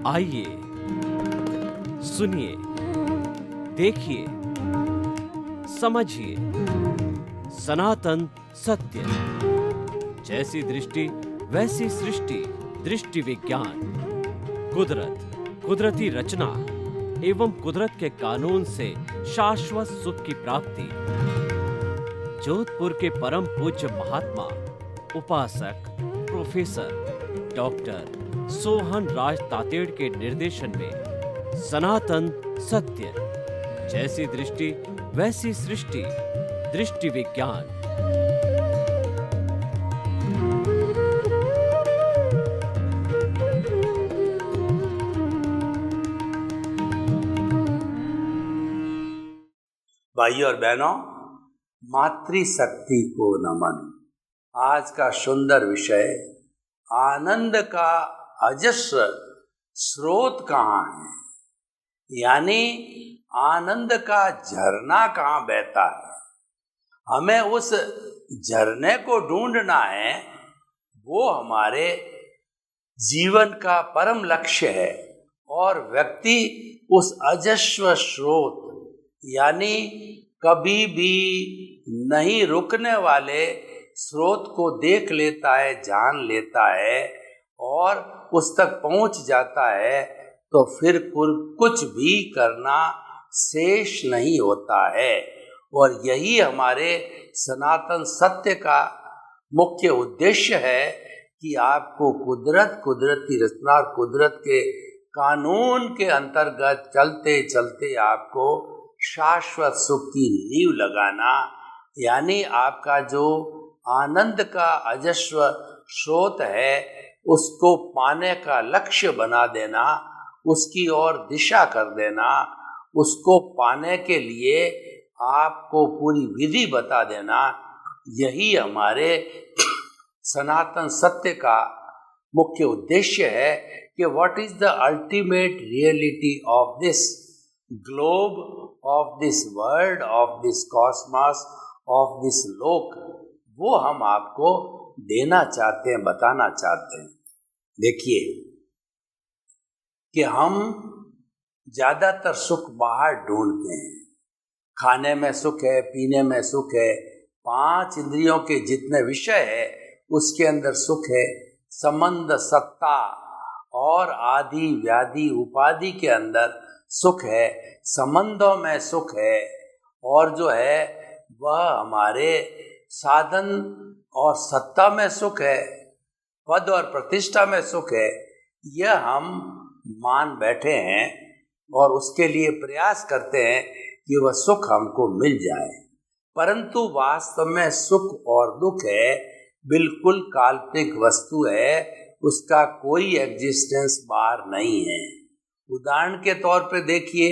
आइए, सुनिए, देखिए, समझिए सनातन सत्य। जैसी दृष्टि वैसी सृष्टि, दृष्टि विज्ञान। कुदरत, कुदरती रचना एवं कुदरत के कानून से शाश्वत सुख की प्राप्ति। जोधपुर के परम पूज्य महात्मा उपासक प्रोफेसर डॉक्टर सोहन राज तातेड़ के निर्देशन में सनातन सत्य। जैसी दृष्टि वैसी सृष्टि, दृष्टि विज्ञान। भाइयों और बहनों, मातृशक्ति को नमन। आज का सुंदर विषय, आनंद का अजस्र स्रोत कहाँ है, यानी आनंद का झरना कहाँ बहता है। हमें उस झरने को ढूंढना है, वो हमारे जीवन का परम लक्ष्य है। और व्यक्ति उस अजस्र स्रोत यानी कभी भी नहीं रुकने वाले स्रोत को देख लेता है, जान लेता है और उस तक पहुंच जाता है, तो फिर कुछ भी करना शेष नहीं होता है। और यही हमारे सनातन सत्य का मुख्य उद्देश्य है कि आपको कुदरत, कुदरती रचना, कुदरत के कानून के अंतर्गत चलते चलते आपको शाश्वत सुख की नींव लगाना, यानी आपका जो आनंद का अजस्र स्रोत है उसको पाने का लक्ष्य बना देना, उसकी ओर दिशा कर देना। उसको पाने के लिए आपको पूरी विधि बता देना। यही हमारे सनातन सत्य का मुख्य उद्देश्य है कि what is the ultimate reality of this globe, of this world, of this Cosmos, of this लोक, वो हम आपको देना चाहते हैं, बताना चाहते हैं। देखिए कि हम ज़्यादातर सुख बाहर ढूंढते हैं। खाने में सुख है, पीने में सुख है, 5 इंद्रियों के जितने विषय है उसके अंदर सुख है। संबंध, सत्ता और आदि व्याधि उपाधि के अंदर सुख है, संबंधों में सुख है। और जो है वह हमारे साधन और सत्ता में सुख है, पद और प्रतिष्ठा में सुख है। यह हम मान बैठे हैं और उसके लिए प्रयास करते हैं कि वह सुख हमको मिल जाए, परंतु वास्तव में सुख और दुख है बिल्कुल काल्पनिक वस्तु है, उसका कोई एग्जिस्टेंस बाहर नहीं है। उदाहरण के तौर पे देखिए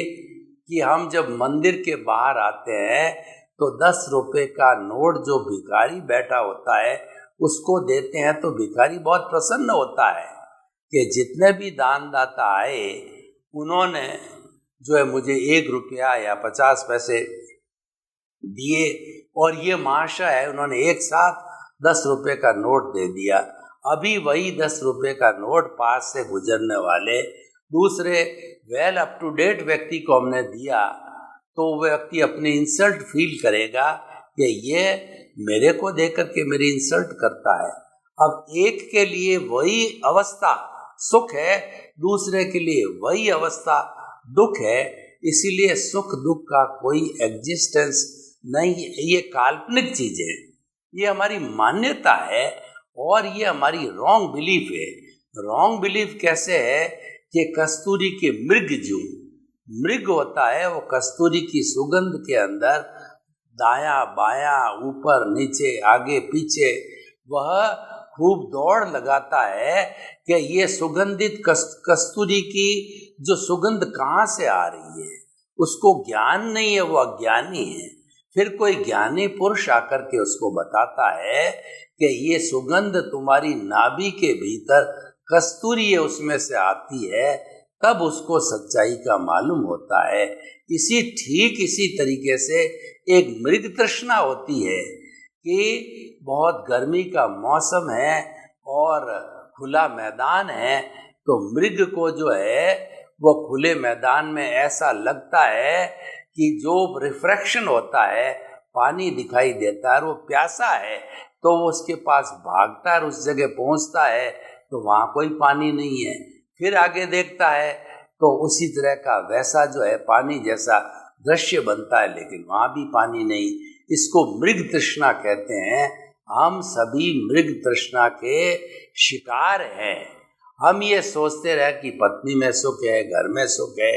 कि हम जब मंदिर के बाहर आते हैं तो 10 रुपए का नोट जो भिखारी बैठा होता है उसको देते हैं तो भिखारी बहुत प्रसन्न होता है कि जितने भी दानदाता आए उन्होंने जो है मुझे 1 रुपया या 50 पैसे दिए, और ये महाशय है उन्होंने एक साथ 10 रुपए का नोट दे दिया। अभी वही 10 रुपए का नोट पास से गुजरने वाले दूसरे वेल अप टू डेट व्यक्ति को हमने दिया, तो व्यक्ति अपनी इंसल्ट फील करेगा कि ये मेरे को देख करके मेरी इंसल्ट करता है। अब एक के लिए वही अवस्था सुख है, दूसरे के लिए वही अवस्था दुख है। इसीलिए सुख दुख का कोई एग्जिस्टेंस नहीं है, ये काल्पनिक चीज है, ये हमारी मान्यता है और ये हमारी रॉन्ग बिलीफ है। रॉन्ग बिलीफ कैसे है कि कस्तूरी के मृग जो मृग होता है वो कस्तूरी की सुगंध के अंदर दायां बायां ऊपर नीचे आगे पीछे वह खूब दौड़ लगाता है कि ये सुगंधित कस्तूरी की जो सुगंध कहाँ से आ रही है। उसको ज्ञान नहीं है, वो अज्ञानी है। फिर कोई ज्ञानी पुरुष आकर के उसको बताता है कि ये सुगंध तुम्हारी नाभि के भीतर कस्तूरी है उसमें से आती है, तब उसको सच्चाई का मालूम होता है। ठीक इसी तरीके से एक मृग तृष्णा होती है कि बहुत गर्मी का मौसम है और खुला मैदान है, तो मृग को जो है वो खुले मैदान में ऐसा लगता है कि जो रिफ्रैक्शन होता है, पानी दिखाई देता है और वो प्यासा है, तो वो उसके पास भागता है और उस जगह पहुंचता है तो वहाँ कोई पानी नहीं है। फिर आगे देखता है तो उसी तरह का वैसा जो है पानी जैसा दृश्य बनता है, लेकिन वहाँ भी पानी नहीं। इसको मृग तृष्णा कहते हैं। हम सभी मृग तृष्णा के शिकार हैं। हम ये सोचते रहे कि पत्नी में सुख है, घर में सुख है,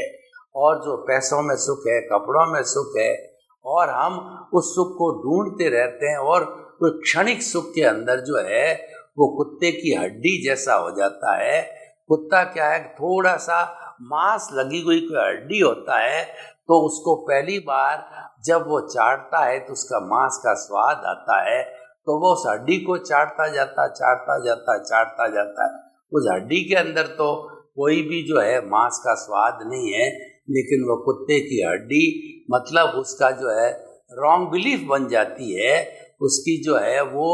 और जो पैसों में सुख है, कपड़ों में सुख है, और हम उस सुख को ढूंढते रहते हैं और कोई क्षणिक सुख के अंदर जो है वो कुत्ते की हड्डी जैसा हो जाता है। कुत्ता क्या है, थोड़ा सा मांस लगी हुई कोई हड्डी होता है, तो उसको पहली बार जब वो चाटता है तो उसका मांस का स्वाद आता है, तो वो उस हड्डी को चाटता जाता है। उस हड्डी के अंदर तो कोई भी जो है मांस का स्वाद नहीं है, लेकिन वो कुत्ते की हड्डी मतलब उसका जो है रॉन्ग बिलीफ बन जाती है, उसकी जो है वो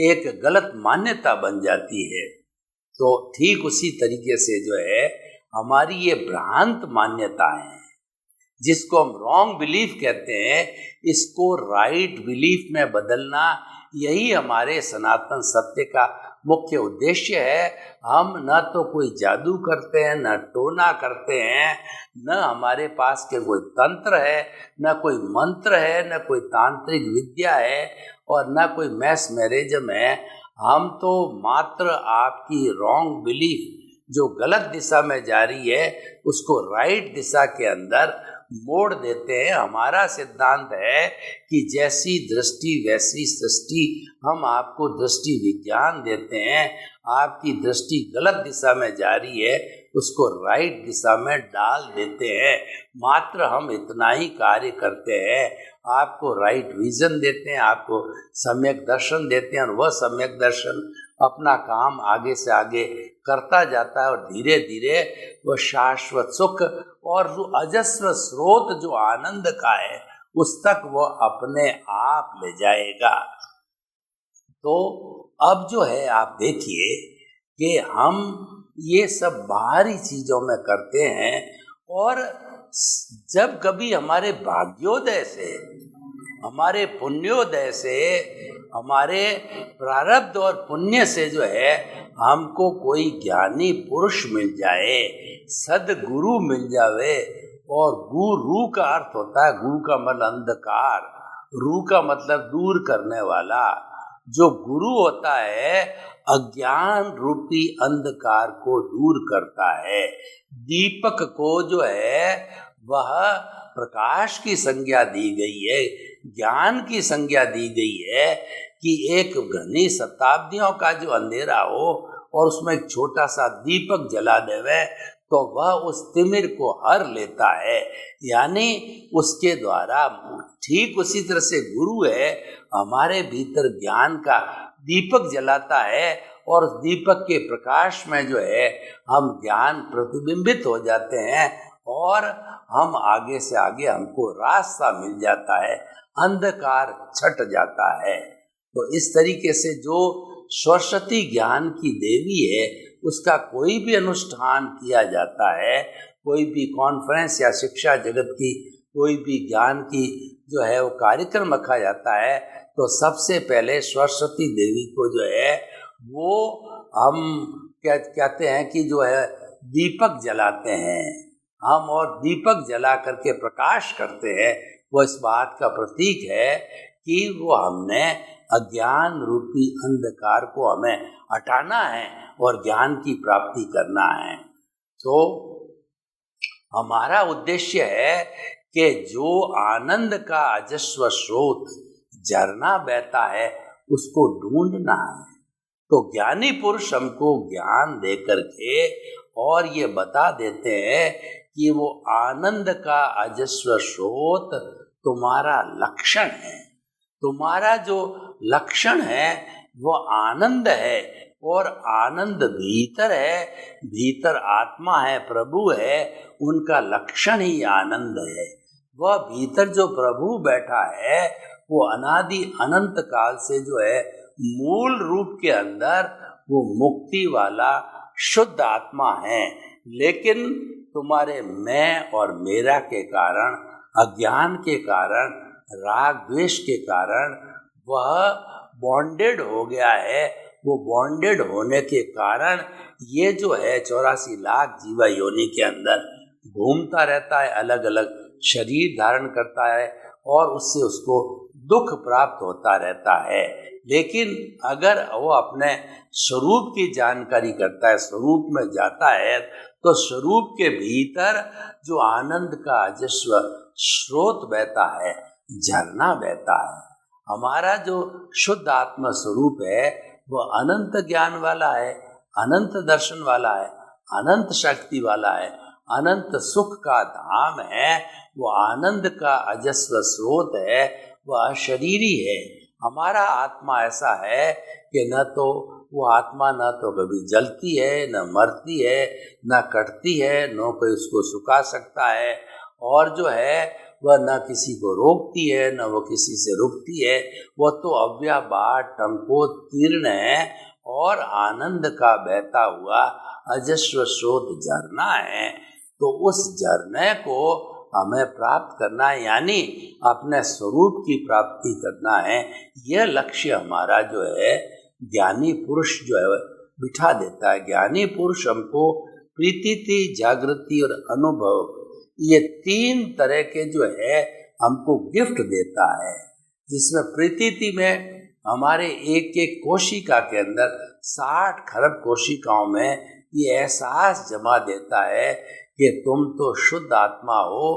एक गलत मान्यता बन जाती है। तो ठीक उसी तरीके से जो है हमारी ये भ्रांत मान्यताएं हैं, जिसको हम रॉन्ग बिलीफ कहते हैं, इसको राइट बिलीफ में बदलना, यही हमारे सनातन सत्य का मुख्य उद्देश्य है। हम न तो कोई जादू करते हैं, न टोना करते हैं, न हमारे पास के कोई तंत्र है, न कोई मंत्र है, न कोई तांत्रिक विद्या है, और न कोई मैस मैरिज्म है। हम तो मात्र आपकी रॉन्ग बिलीफ जो गलत दिशा में जा रही है उसको राइट दिशा के अंदर मोड़ देते हैं। हमारा सिद्धांत है कि जैसी दृष्टि वैसी सृष्टि, हम आपको दृष्टि विज्ञान देते हैं। आपकी दृष्टि गलत दिशा में जा रही है, उसको राइट दिशा में डाल देते हैं। मात्र हम इतना ही कार्य करते हैं, आपको राइट विजन देते हैं, आपको सम्यक दर्शन देते हैं, और वह सम्यक दर्शन अपना काम आगे से आगे करता जाता है, और धीरे धीरे वह शाश्वत सुख और जो अजस्र स्रोत जो आनंद का है उस तक वह अपने आप ले जाएगा। तो अब जो है आप देखिए कि हम ये सब बाहरी चीजों में करते हैं, और जब कभी हमारे भाग्योदय से, हमारे पुण्योदय से, हमारे प्रारब्ध और पुण्य से जो है हमको कोई ज्ञानी पुरुष मिल जाए, सदगुरु मिल जावे, और गुरु का अर्थ होता है, गुरु का मतलब अंधकार, रू का मतलब दूर करने वाला। जो गुरु होता है अज्ञान रूपी अंधकार को दूर करता है। दीपक को जो है वह प्रकाश की संज्ञा दी गई है, ज्ञान की संज्ञा दी गई है कि एक घनी शताब्दियों का जो अंधेरा हो और उसमें एक छोटा सा दीपक जला देवे तो वह उस तिमिर को हर लेता है। यानी उसके द्वारा ठीक उसी तरह से गुरु है, हमारे भीतर ज्ञान का दीपक जलाता है, और उस दीपक के प्रकाश में जो है हम ज्ञान प्रतिबिंबित हो जाते हैं, और हम आगे से आगे हमको रास्ता मिल जाता है, अंधकार छट जाता है। तो इस तरीके से जो सरस्वती ज्ञान की देवी है उसका कोई भी अनुष्ठान किया जाता है, कोई भी कॉन्फ्रेंस या शिक्षा जगत की कोई भी ज्ञान की जो है वो कार्यक्रम रखा जाता है, तो सबसे पहले सरस्वती देवी को जो है वो हम कहते हैं कि जो है दीपक जलाते हैं हम, और दीपक जला करके प्रकाश करते हैं। वो इस बात का प्रतीक है कि वो हमने अज्ञान रूपी अंधकार को हमें हटाना है और ज्ञान की प्राप्ति करना है। तो हमारा उद्देश्य है कि जो आनंद का अजस्र स्रोत झरना बहता है उसको ढूंढना है। तो ज्ञानी पुरुष हमको ज्ञान दे करके और ये बता देते हैं कि वो आनंद का अजस्र स्रोत तुम्हारा लक्षण है। तुम्हारा जो लक्षण है वो आनंद है, और आनंद भीतर है, भीतर आत्मा है, प्रभु है, उनका लक्षण ही आनंद है। वह भीतर जो प्रभु बैठा है वो अनादि अनंत काल से जो है मूल रूप के अंदर वो मुक्ति वाला शुद्ध आत्मा है। लेकिन तुम्हारे मैं और मेरा के कारण, अज्ञान के कारण, राग द्वेष के कारण वह बॉन्डेड हो गया है। वो बॉन्डेड होने के कारण ये जो है 84 लाख जीवा योनि के अंदर घूमता रहता है, अलग अलग शरीर धारण करता है और उससे उसको दुख प्राप्त होता रहता है। लेकिन अगर वो अपने स्वरूप की जानकारी करता है, स्वरूप में जाता है, तो स्वरूप के भीतर जो आनंद का अजस्र स्रोत बहता है, झरना बहता है। हमारा जो शुद्ध आत्मा स्वरूप है वो अनंत ज्ञान वाला है, अनंत दर्शन वाला है, अनंत शक्ति वाला है, अनंत सुख का धाम है, वो आनंद का अजस्र स्रोत है, वह अशरीरी है। हमारा आत्मा ऐसा है कि न तो वो आत्मा न तो कभी जलती है, न मरती है, न कटती है, न कोई उसको सुखा सकता है, और जो है वह न किसी को रोकती है, न वो किसी से रुकती है। वह तो अव्याबाद टंकोत्तीर्ण है और आनंद का बहता हुआ अजस्र स्रोत झरना है। तो उस झरने को हमें प्राप्त करना है, यानी अपने स्वरूप की प्राप्ति करना है। यह लक्ष्य हमारा जो है ज्ञानी पुरुष जो है बिठा देता है। ज्ञानी पुरुष हमको प्रीति, जागृति और अनुभव, ये 3 तरह के जो है हमको गिफ्ट देता है, जिसमें प्रीति में हमारे एक एक कोशिका के अंदर 60 खरब कोशिकाओं में ये एहसास जमा देता है कि तुम तो शुद्ध आत्मा हो,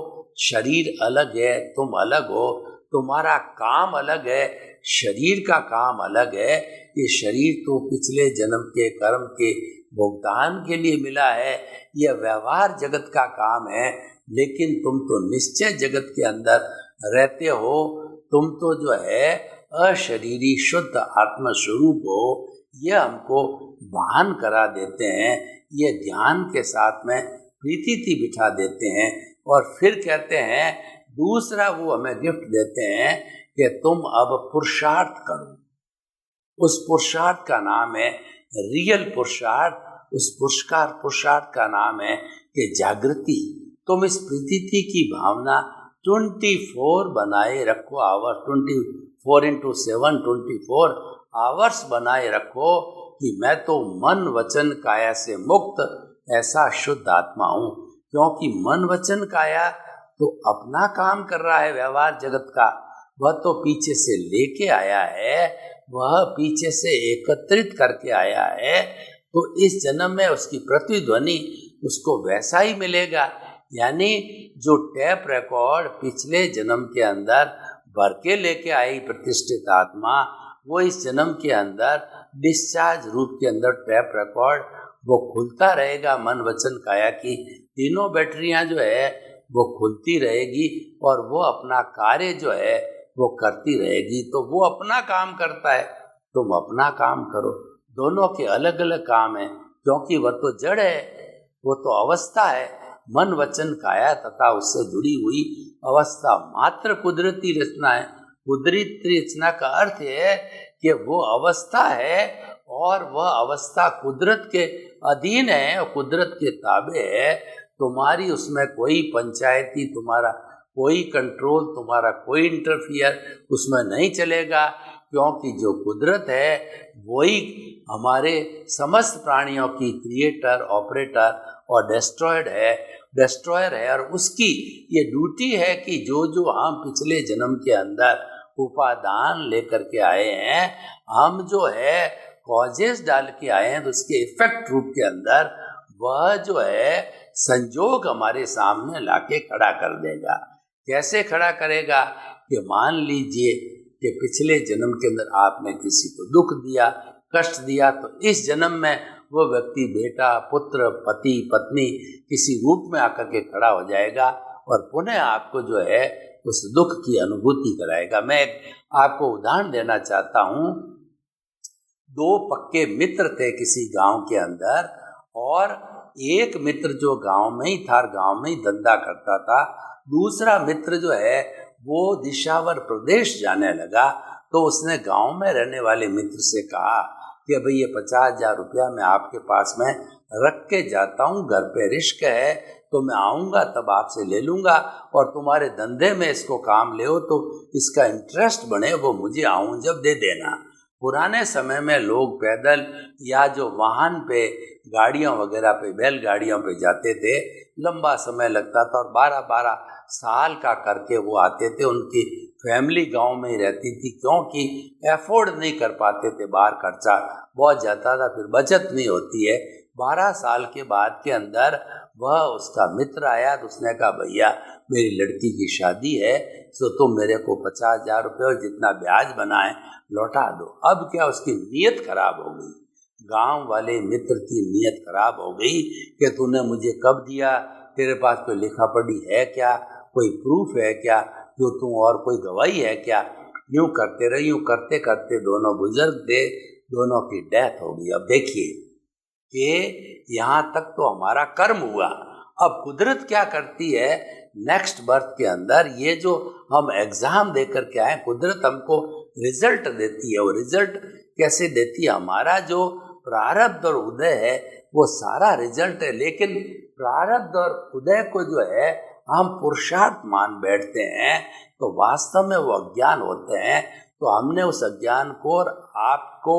शरीर अलग है, तुम अलग हो, तुम्हारा काम अलग है, शरीर का काम अलग है। ये शरीर तो पिछले जन्म के कर्म के भुगतान के लिए मिला है, यह व्यवहार जगत का काम है। लेकिन तुम तो निश्चय जगत के अंदर रहते हो, तुम तो जो है अशरीरी शुद्ध आत्म स्वरूप हो। यह हमको भान करा देते हैं, ये ध्यान के साथ में प्रीति बिठा देते हैं। और फिर कहते हैं दूसरा वो हमें गिफ्ट देते हैं कि तुम अब पुरुषार्थ करो। उस पुरुषार्थ का नाम है रियल पुरुषार्थ। उस पुरुषार्थ का नाम है कि जागृति। तुम इस प्रीति की भावना 24 बनाए रखो, आवर 24/7 24 आवर्स बनाए रखो कि मैं तो मन वचन काया से मुक्त ऐसा शुद्ध आत्मा हूँ। क्योंकि मन वचन काया तो अपना काम कर रहा है व्यवहार जगत का, वह तो पीछे से लेके आया है, वह पीछे से एकत्रित करके आया है। तो इस जन्म में उसकी प्रतिध्वनि उसको वैसा ही मिलेगा। यानी जो टैप रिकॉर्ड पिछले जन्म के अंदर भर के लेके आई प्रतिष्ठित आत्मा, वो इस जन्म के अंदर डिस्चार्ज रूप के अंदर टैप रिकॉर्ड वो खुलता रहेगा। मन वचन काया की तीनों बैटरियां जो है वो खुलती रहेगी और वो अपना कार्य जो है वो करती रहेगी। तो वो अपना काम करता है, तुम अपना काम करो। दोनों के अलग अलग काम है, क्योंकि वह तो जड़ है, वो तो अवस्था है। मन वचन काया तथा उससे जुड़ी हुई अवस्था मात्र कुदरती रचना है। कुदरती रचना का अर्थ है कि वो अवस्था है और वह अवस्था कुदरत के अधीन है और कुदरत के ताबे है। तुम्हारी उसमें कोई पंचायती, तुम्हारा कोई कंट्रोल, तुम्हारा कोई इंटरफियर उसमें नहीं चलेगा। क्योंकि जो कुदरत है वही हमारे समस्त प्राणियों की क्रिएटर, ऑपरेटर और डिस्ट्रॉयर है। और उसकी ये ड्यूटी है कि जो जो हम पिछले जन्म के अंदर उपादान लेकर के आए हैं, हम जो है कॉजेस डाल के आए हैं, तो उसके इफेक्ट रूप के अंदर वह जो है संजोग हमारे सामने लाके खड़ा कर देगा। कैसे खड़ा करेगा कि मान लीजिए कि पिछले जन्म के अंदर आपने किसी को दुख दिया, कष्ट दिया, तो इस जन्म में वो व्यक्ति बेटा, पुत्र, पति, पत्नी किसी रूप में आकर के खड़ा हो जाएगा और पुनः आपको जो है उस दुख की अनुभूति कराएगा। मैं आपको उदाहरण देना चाहता हूँ। दो पक्के मित्र थे किसी गांव के अंदर, और एक मित्र जो गांव में ही था, गांव में ही धंधा करता था, दूसरा मित्र जो है वो दिशावर प्रदेश जाने लगा। तो उसने गांव में रहने वाले मित्र से कहा कि भाई ये 50,000 रुपया मैं आपके पास में रख के जाता हूँ, घर पे रिस्क है, तो मैं आऊँगा तब आपसे ले लूँगा, और तुम्हारे धंधे में इसको काम ले हो तो इसका इंटरेस्ट बने वो मुझे आऊँ जब दे देना। पुराने समय में लोग पैदल या जो वाहन पे, गाड़ियों वगैरह पे, बैलगाड़ियों पे जाते थे, लंबा समय लगता था और 12-12 साल का करके वो आते थे। उनकी फैमिली गांव में ही रहती थी, क्योंकि एफोर्ड नहीं कर पाते थे, बाहर खर्चा बहुत जाता था, फिर बचत नहीं होती है। 12 साल के बाद के अंदर वह उसका मित्र आया तो उसने कहा भैया मेरी लड़की की शादी है, तो तुम मेरे को 50,000 रुपये और जितना ब्याज बनाए लौटा दो। अब क्या उसकी नीयत खराब हो गई, गांव वाले मित्र की नीयत खराब हो गई कि तूने मुझे कब दिया, तेरे पास कोई लिखा पढ़ी है क्या, कोई प्रूफ है क्या, जो तू और कोई गवाही है क्या। यूँ करते रहे, यूँ करते करते दोनों बुजुर्ग थे, दोनों की डेथ हो गई। अब देखिए कि यहाँ तक तो हमारा कर्म हुआ। अब कुदरत क्या करती है, नेक्स्ट बर्थ के अंदर ये जो हम एग्जाम देकर के आए, कुदरत हमको रिजल्ट देती है। वो रिजल्ट कैसे देती है, हमारा जो प्रारब्ध और उदय है वो सारा रिजल्ट है, लेकिन प्रारब्ध और उदय को जो है हम पुरुषार्थ मान बैठते हैं तो वास्तव में वो अज्ञान होते हैं। तो हमने उस अज्ञान को, और आपको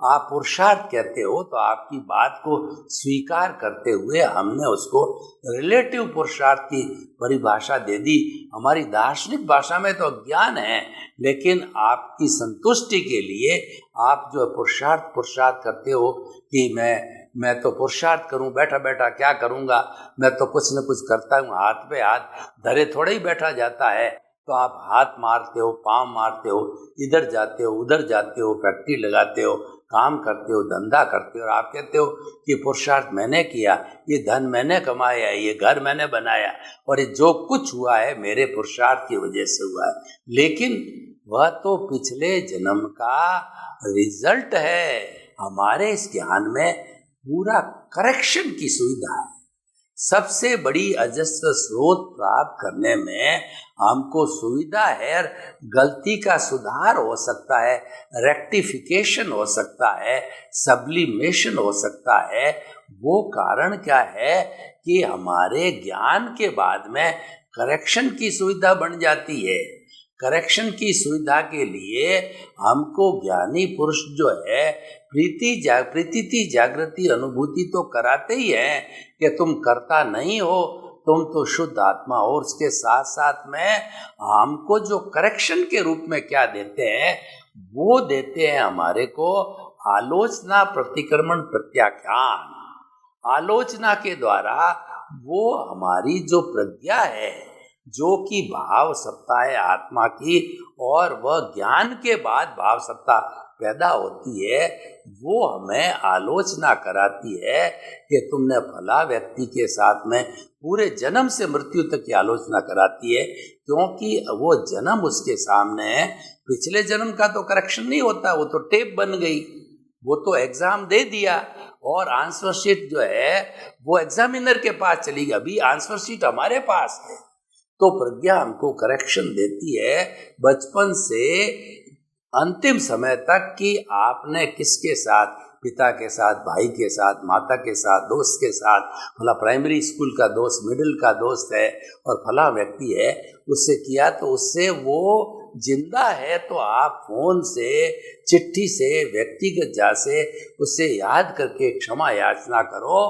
आप पुरुषार्थ कहते हो तो आपकी बात को स्वीकार करते हुए हमने उसको रिलेटिव पुरुषार्थ की परिभाषा दे दी। हमारी दार्शनिक भाषा में तो अज्ञान है, लेकिन आपकी संतुष्टि के लिए आप जो पुरुषार्थ करते हो कि मैं तो पुरुषार्थ करूं, बैठा बैठा क्या करूंगा, मैं तो कुछ न कुछ करता हूं, हाथ पे हाथ धरे थोड़े ही बैठा जाता है। तो आप हाथ मारते हो, पाँव मारते हो, इधर जाते हो, उधर जाते हो, फैक्ट्री लगाते हो, काम करते हो, धंधा करते हो, और आप कहते हो कि पुरुषार्थ मैंने किया, ये धन मैंने कमाया, ये घर मैंने बनाया, और ये जो कुछ हुआ है मेरे पुरुषार्थ की वजह से हुआ है। लेकिन वह तो पिछले जन्म का रिजल्ट है। हमारे इस ज्ञान में पूरा करेक्शन की सुविधा है। सबसे बड़ी अजस्र स्रोत प्राप्त करने में हमको सुविधा है। गलती का सुधार हो सकता है, रेक्टिफिकेशन हो सकता है, सब्लिमेशन हो सकता है। वो कारण क्या है कि हमारे ज्ञान के बाद में करेक्शन की सुविधा बन जाती है। करेक्शन की सुविधा के लिए हमको ज्ञानी पुरुष जो है प्रीति जागृति अनुभूति तो कराते ही हैं कि तुम करता नहीं हो, तुम तो शुद्ध आत्मा हो। और उसके साथ साथ में हमको जो करेक्शन के रूप में क्या देते हैं, वो देते हैं हमारे को आलोचना, प्रतिक्रमण, प्रत्याख्यान। आलोचना के द्वारा वो हमारी जो प्रज्ञा है, जो कि भाव सत्ता है आत्मा की, और वह ज्ञान के बाद भाव सत्ता पैदा होती है, वो हमें आलोचना कराती है कि तुमने फला व्यक्ति के साथ में पूरे जन्म से मृत्यु तक की आलोचना कराती है, क्योंकि वो जन्म उसके सामने है। पिछले जन्म का तो करेक्शन नहीं होता, वो तो टेप बन गई, वो तो एग्जाम दे दिया और आंसर शीट जो है वो एग्जामिनर के पास चली गई। अभी आंसर शीट हमारे पास है। तो प्रज्ञा हमको करेक्शन देती है बचपन से अंतिम समय तक कि आपने किसके साथ, पिता के साथ, भाई के साथ, माता के साथ, दोस्त के साथ, फला प्राइमरी स्कूल का दोस्त, मिडिल का दोस्त है और फला व्यक्ति है, उससे किया तो उससे वो जिंदा है। तो आप फोन से, चिट्ठी से, व्यक्तिगत जा से उससे याद करके क्षमा याचना करो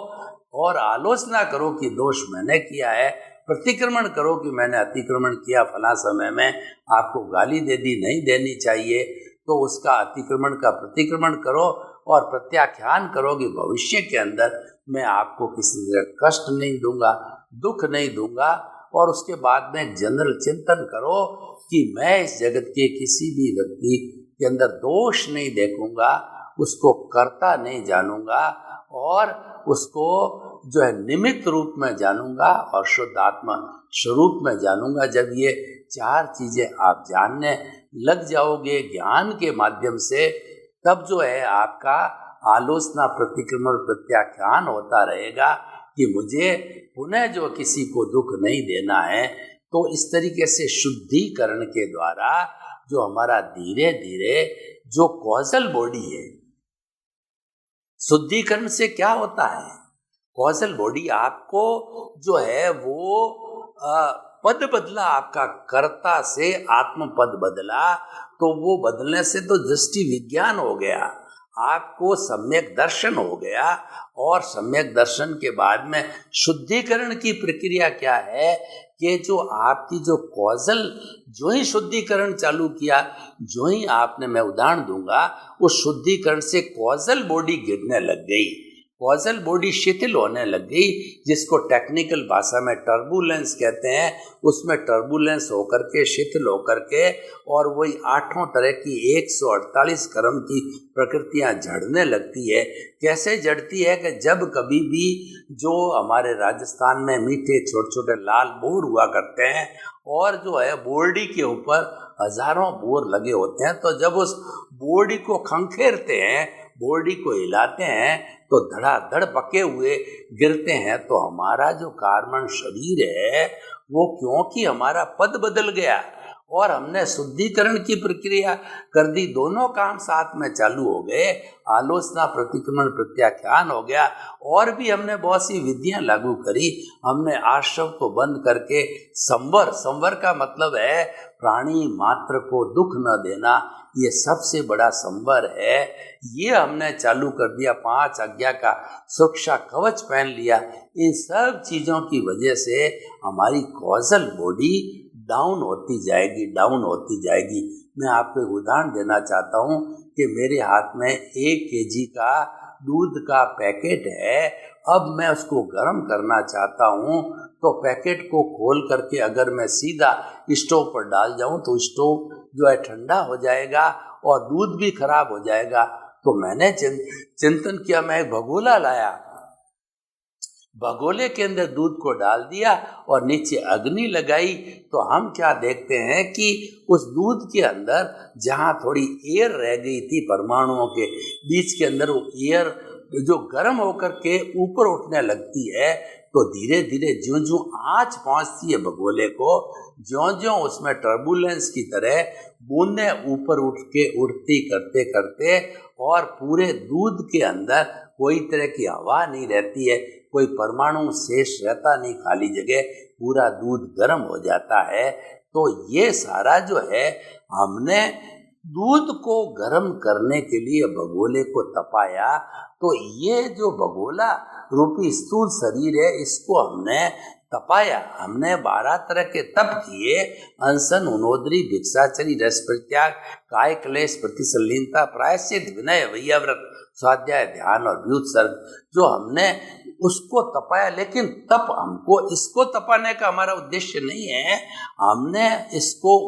और आलोचना करो कि दोष मैंने किया है। प्रतिक्रमण करो कि मैंने अतिक्रमण किया, फला समय में आपको गाली दे दी, नहीं देनी चाहिए, तो उसका अतिक्रमण का प्रतिक्रमण करो और प्रत्याख्यान करो कि भविष्य के अंदर मैं आपको किसी तरह कष्ट नहीं दूंगा, दुख नहीं दूंगा। और उसके बाद में जनरल चिंतन करो कि मैं इस जगत के किसी भी व्यक्ति के अंदर दोष नहीं देखूंगा, उसको कर्ता नहीं जानूंगा और उसको जो है निमित्त रूप में जानूंगा और शुद्ध आत्मा स्वरूप में जानूंगा। जब ये चार चीजें आप जानने लग जाओगे ज्ञान के माध्यम से, तब जो है आपका आलोचना, प्रतिक्रमण, प्रत्याख्यान होता रहेगा कि मुझे पुनः जो किसी को दुख नहीं देना है। तो इस तरीके से शुद्धिकरण के द्वारा जो हमारा धीरे धीरे जो कॉजल बॉडी है, शुद्धिकरण से क्या होता है, कॉजल बॉडी आपको जो है वो पद बदला, आपका कर्ता से आत्म पद बदला, तो वो बदलने से तो दृष्टि विज्ञान हो गया, आपको सम्यक दर्शन हो गया। और सम्यक दर्शन के बाद में शुद्धिकरण की प्रक्रिया क्या है कि जो आपकी जो कॉजल, जो ही शुद्धिकरण चालू किया, जो ही आपने, मैं उदाहरण दूंगा, उस शुद्धिकरण से कॉजल बॉडी गिरने लग गई, कॉजल बॉडी शिथिल होने लग गई, जिसको टेक्निकल भाषा में टर्बुलेंस कहते हैं। उसमें टर्बुलेंस होकर के, शिथिल होकर के, और वही 8 तरह की 148 कर्म की प्रकृतियां जड़ने लगती है। कैसे जड़ती है कि जब कभी भी जो हमारे राजस्थान में मीठे छोटे छोटे लाल बोर हुआ करते हैं, और जो है बोर्डी के ऊपर हजारों बोर लगे होते हैं, तो जब उस बोर्डी को खंखेरते हैं, बोर्डी को हिलाते हैं, तो धड़ाधड़ पके हुए गिरते हैं। तो हमारा जो कार्बन शरीर है वो, क्योंकि हमारा पद बदल गया और हमने शुद्धिकरण की प्रक्रिया कर दी, दोनों काम साथ में चालू हो गए, आलोचना, प्रतिक्रमण, प्रत्याख्यान हो गया, और भी हमने बहुत सी विधियां लागू करी। हमने आश्रव को बंद करके संवर, संवर का मतलब है प्राणी मात्र को दुख न देना, ये सबसे बड़ा संवर है, ये हमने चालू कर दिया। 5 आज्ञा का सुरक्षा कवच पहन लिया। इन सब चीज़ों की वजह से हमारी कॉजल बॉडी डाउन होती जाएगी, डाउन होती जाएगी। मैं आपको एक उदाहरण देना चाहता हूँ कि मेरे हाथ में 1 kg का दूध का पैकेट है। अब मैं उसको गर्म करना चाहता हूँ, तो पैकेट को खोल करके अगर मैं सीधा स्टोव पर डाल जाऊँ तो स्टोव जो है ठंडा हो जाएगा और दूध भी खराब हो जाएगा। तो मैंने चिंतन किया, मैं एक भगोला लाया, भगोले के अंदर दूध को डाल दिया और नीचे अग्नि लगाई। तो हम क्या देखते हैं कि उस दूध के अंदर जहाँ थोड़ी एयर रह गई थी परमाणुओं के बीच के अंदर, वो एयर जो गर्म होकर के ऊपर उठने लगती है, तो धीरे धीरे ज्यों ज्यों आँच पहुँचती है भगोले को, ज्यों ज्यों उसमें टर्बुलेंस की तरह बूंदें ऊपर उठ के उड़ती करते करते, और पूरे दूध के अंदर कोई तरह की हवा नहीं रहती है, कोई परमाणु शेष रहता नहीं, खाली जगह, पूरा दूध गर्म हो जाता है। तो ये सारा जो है, हमने दूध को गर्म करने के लिए भगोले को तपाया। तो ये जो भगोला रूपी स्थूल शरीर है, इसको हमने तपाया। हमने 12 तरह के तप किए, अनशन, उनोदरी, भिक्षाचरी, रस परित्याग, काय क्लेश, प्रतिसल्लीनता, प्रायश्चित, विनय, वैयाव्रत, स्वाध्याय, ध्यान और व्युत्सर्ग, जो हमने उसको तपाया। लेकिन तप हमको, इसको तपाने का हमारा उद्देश्य नहीं है, हमने इसको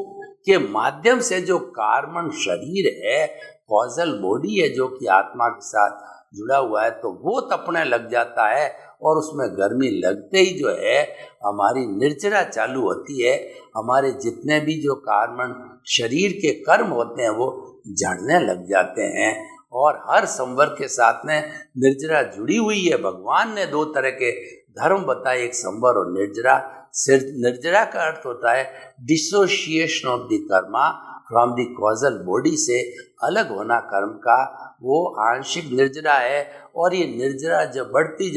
के माध्यम से जो कार्बन शरीर है, कॉजल बॉडी है, जो कि आत्मा के साथ जुड़ा हुआ है, तो वो तपने लग जाता है, और उसमें गर्मी लगते ही जो है हमारी निर्जरा चालू होती है। हमारे जितने भी जो कार्बन शरीर के कर्म होते हैं वो झड़ने लग जाते हैं। और हर संवर के साथ में निर्जरा जुड़ी हुई है। भगवान ने 2 तरह के धर्म बताए, एक संवर और निर्जरा। निर्जरा का अर्थ होता है dissociation of the Karma from the causal body, से अलग होना कर्म का, वो आंशिक निर्जरा है। और ये निर्जरा जब बढ़ती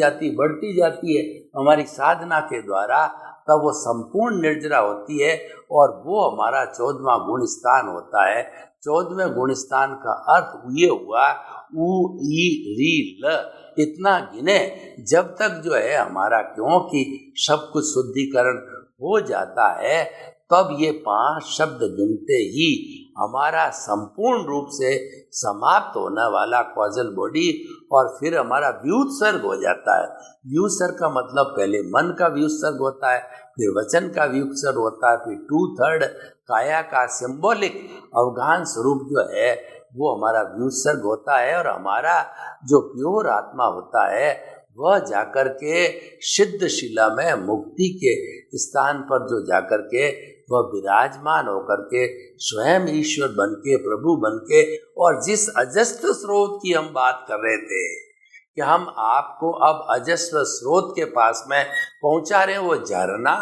जाती है हमारी साधना के द्वारा, तब वो संपूर्ण निर्जरा होती है, और वो हमारा 14वां गुण स्थान होता है। 14वें गुण स्थान का अर्थ ये हुआ उ ई री ल, इतना गिने जब तक जो है हमारा, क्योंकि सब कुछ शुद्धिकरण हो जाता है, तब ये 5 शब्द गिनते ही हमारा संपूर्ण रूप से समाप्त होने वाला कॉजल बॉडी, और फिर हमारा व्युत्सर्ग हो जाता है। व्युत्सर्ग का मतलब पहले मन का व्युत्सर्ग होता है, फिर वचन का व्युत्सर्ग होता है, फिर 2/3 काया का सिंबॉलिक अवगाहन स्वरूप जो है वो हमारा व्युत्सर्ग होता है। और हमारा जो प्योर आत्मा होता है वह जाकर के सिद्ध शिला में मुक्ति के स्थान पर जो जाकर के वह विराजमान होकर के स्वयं ईश्वर बन के, प्रभु बन के, और जिस अजस्त्र स्रोत की हम बात कर रहे थे कि हम आपको अब अजस्र स्रोत के पास में पहुंचा रहे हैं, वो झरना,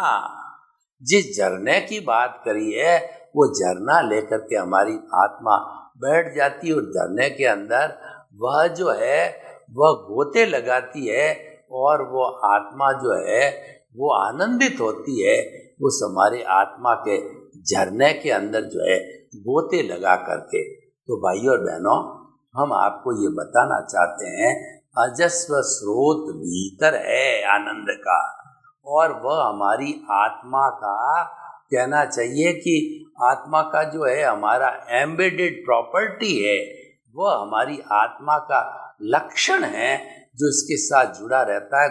जिस झरने की बात करी है वो झरना लेकर के हमारी आत्मा बैठ जाती है, और झरने के अंदर वह जो है वह गोते लगाती है, और वो आत्मा जो है वो आनंदित होती है उस हमारे आत्मा के झरने के अंदर जो है गोते लगा करके। तो भाइयों और बहनों, हम आपको ये बताना चाहते हैं, अजस्र स्रोत भीतर है आनंद का, और वह हमारी आत्मा का, कहना चाहिए कि आत्मा का जो है हमारा एम्बेडेड प्रॉपर्टी है, वह हमारी आत्मा का लक्षण है जो इसके साथ जुड़ा रहता है।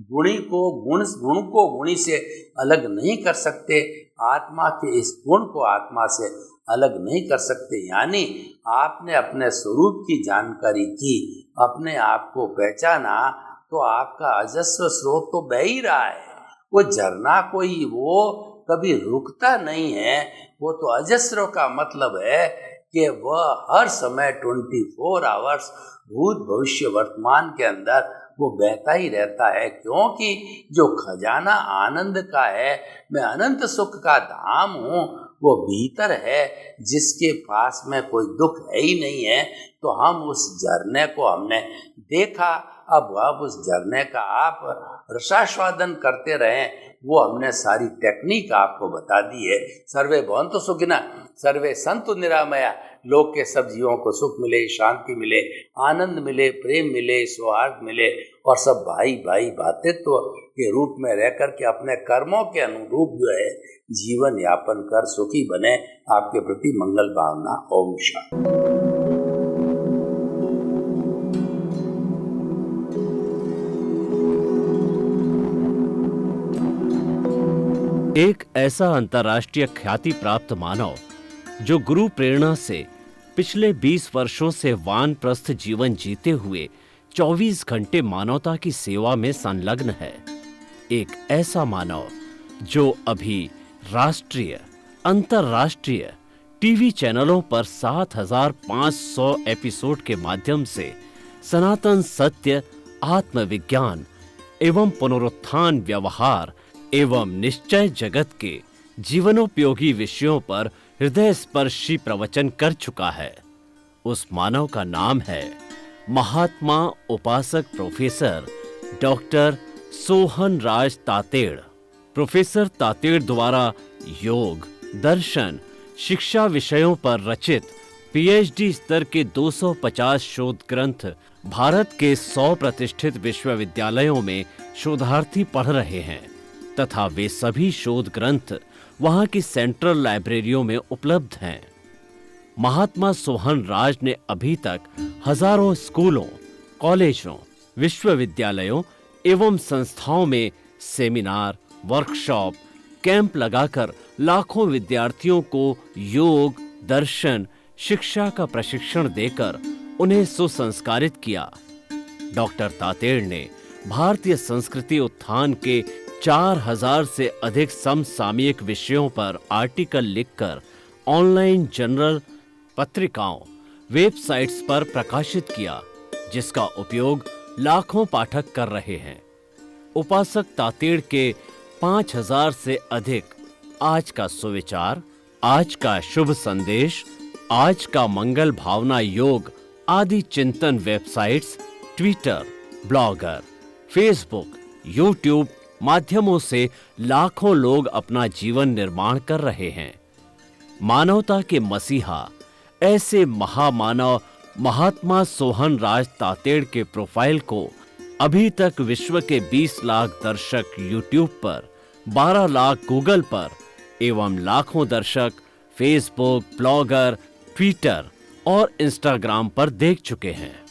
गुण को गुणी से अलग नहीं कर सकते, आत्मा के इस गुण को आत्मा से अलग नहीं कर सकते। यानी आपने अपने स्वरूप की जानकारी की, अपने आप को पहचाना, तो आपका अजस्र स्रोत तो बह ही रहा है। वो झरना कोई वो कभी रुकता नहीं है, वो तो अजस्र का मतलब है कि वह हर समय 24 आवर्स भूत भविष्य वर्तमान के अंदर वो बहता ही रहता है। क्योंकि जो खजाना आनंद का है, मैं अनंत सुख का धाम हूँ, वो भीतर है, जिसके पास में कोई दुख है ही नहीं है। तो हम उस झरने को हमने देखा, अब उस झरने का आप रसास्वादन करते रहें, वो हमने सारी टेक्निक आपको बता दी है। सर्वे भवन्तु सुखिनः, सर्वे सन्तु निरामया, लोक के सब जीवों को सुख मिले, शांति मिले, आनंद मिले, प्रेम मिले, सौहार्द मिले, और सब भाई भाई भातृत्व के रूप में रह कर के अपने कर्मों के अनुरूप जो है जीवन यापन कर सुखी बने। आपके प्रति मंगल भावना। ओम शांति। एक ऐसा अंतर्राष्ट्रीय ख्याति प्राप्त मानव जो गुरु प्रेरणा से पिछले 20 वर्षों से वानप्रस्थ जीवन जीते हुए 24 घंटे मानवता की सेवा में संलग्न है। एक ऐसा मानव जो अभी राष्ट्रीय, अंतर्राष्ट्रीय टीवी चैनलों पर 7,500 एपिसोड के माध्यम से सनातन सत्य, आत्मविज्ञान एवं पुनरुत्थान, व्यवहार एवं निश्चय जगत के जीवनोपयोगी विषयों पर हृदय स्पर्शी प्रवचन कर चुका है। उस मानव का नाम है महात्मा उपासक प्रोफेसर डॉक्टर सोहन राज तातेड़। प्रोफेसर तातेड़ द्वारा योग, दर्शन, शिक्षा विषयों पर रचित पीएचडी स्तर के 250 शोध ग्रंथ भारत के 100 प्रतिष्ठित विश्वविद्यालयों में शोधार्थी पढ़ रहे हैं, तथा वे सभी शोध ग्रंथ वहां की सेंट्रल लाइब्रेरियों में उपलब्ध हैं। महात्मा सोहन राज ने अभी तक हजारों स्कूलों, कॉलेजों, विश्वविद्यालयों एवं संस्थाओं में सेमिनार, वर्कशॉप, कैंप लगाकर लाखों विद्यार्थियों को योग, दर्शन, शिक्षा का प्रशिक्षण देकर उन्हें सुसंस्कारित किया। डॉक्टर तातेड़ ने भारतीय संस्कृति उत्थान के 4000 से अधिक समसामयिक विषयों पर आर्टिकल लिखकर ऑनलाइन जर्नल, पत्रिकाओं, वेबसाइट्स पर प्रकाशित किया, जिसका उपयोग लाखों पाठक कर रहे हैं। उपासक तातेड़ के 5000 से अधिक आज का सुविचार, आज का शुभ संदेश, आज का मंगल भावना योग आदि चिंतन websites, Twitter, blogger, Facebook, YouTube माध्यमों से लाखों लोग अपना जीवन निर्माण कर रहे हैं। मानवता के मसीहा ऐसे महामानव महात्मा सोहन राज तातेड़ के प्रोफाइल को अभी तक विश्व के 20 लाख दर्शक यूट्यूब पर, 12 लाख गूगल पर एवं लाखों दर्शक फेसबुक, ब्लॉगर, ट्विटर और इंस्टाग्राम पर देख चुके हैं।